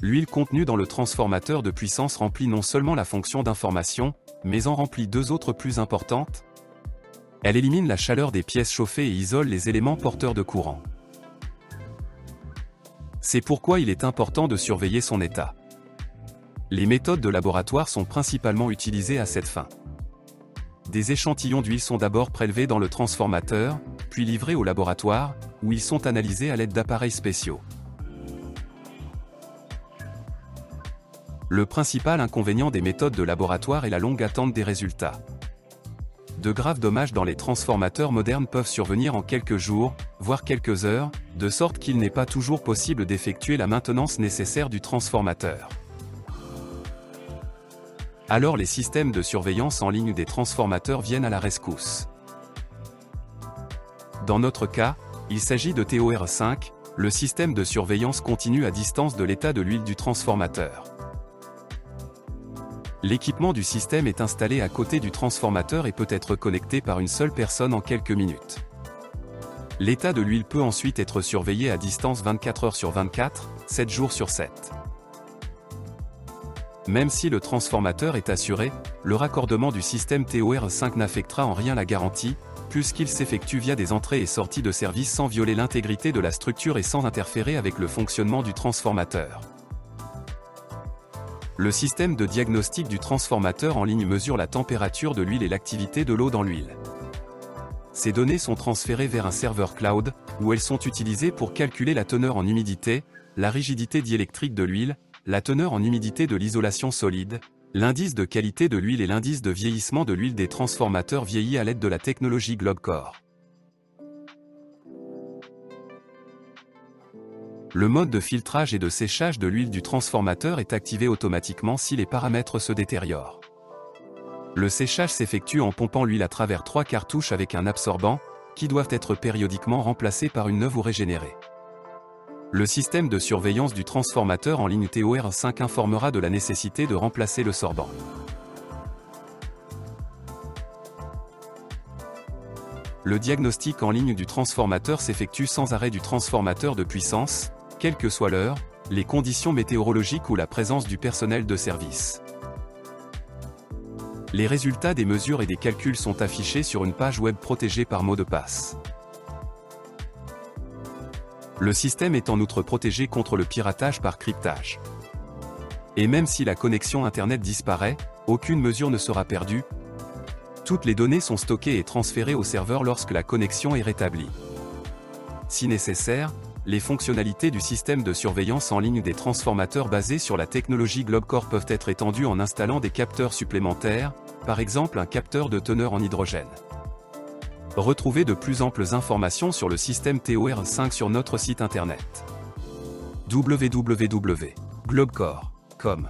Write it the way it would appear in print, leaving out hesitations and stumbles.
L'huile contenue dans le transformateur de puissance remplit non seulement la fonction d'information, mais en remplit deux autres plus importantes. Elle élimine la chaleur des pièces chauffées et isole les éléments porteurs de courant. C'est pourquoi il est important de surveiller son état. Les méthodes de laboratoire sont principalement utilisées à cette fin. Des échantillons d'huile sont d'abord prélevés dans le transformateur, puis livrés au laboratoire, où ils sont analysés à l'aide d'appareils spéciaux. Le principal inconvénient des méthodes de laboratoire est la longue attente des résultats. De graves dommages dans les transformateurs modernes peuvent survenir en quelques jours, voire quelques heures, de sorte qu'il n'est pas toujours possible d'effectuer la maintenance nécessaire du transformateur. Alors les systèmes de surveillance en ligne des transformateurs viennent à la rescousse. Dans notre cas, il s'agit de TOR5, le système de surveillance continue à distance de l'état de l'huile du transformateur. L'équipement du système est installé à côté du transformateur et peut être connecté par une seule personne en quelques minutes. L'état de l'huile peut ensuite être surveillé à distance 24 heures sur 24, 7 jours sur 7. Même si le transformateur est assuré, le raccordement du système TOR5 n'affectera en rien la garantie, puisqu'il s'effectue via des entrées et sorties de service sans violer l'intégrité de la structure et sans interférer avec le fonctionnement du transformateur. Le système de diagnostic du transformateur en ligne mesure la température de l'huile et l'activité de l'eau dans l'huile. Ces données sont transférées vers un serveur cloud, où elles sont utilisées pour calculer la teneur en humidité, la rigidité diélectrique de l'huile, la teneur en humidité de l'isolation solide, l'indice de qualité de l'huile et l'indice de vieillissement de l'huile des transformateurs vieillis à l'aide de la technologie GlobeCore. Le mode de filtrage et de séchage de l'huile du transformateur est activé automatiquement si les paramètres se détériorent. Le séchage s'effectue en pompant l'huile à travers 3 cartouches avec un absorbant, qui doivent être périodiquement remplacés par une neuve ou régénérée. Le système de surveillance du transformateur en ligne TOR5 informera de la nécessité de remplacer le sorbant. Le diagnostic en ligne du transformateur s'effectue sans arrêt du transformateur de puissance, quelle que soit l'heure, les conditions météorologiques ou la présence du personnel de service. Les résultats des mesures et des calculs sont affichés sur une page web protégée par mot de passe. Le système est en outre protégé contre le piratage par cryptage. Et même si la connexion Internet disparaît, aucune mesure ne sera perdue. Toutes les données sont stockées et transférées au serveur lorsque la connexion est rétablie. Si nécessaire, les fonctionnalités du système de surveillance en ligne des transformateurs basés sur la technologie GlobeCore peuvent être étendues en installant des capteurs supplémentaires, par exemple un capteur de teneur en hydrogène. Retrouvez de plus amples informations sur le système TOR5 sur notre site internet www.globecore.com.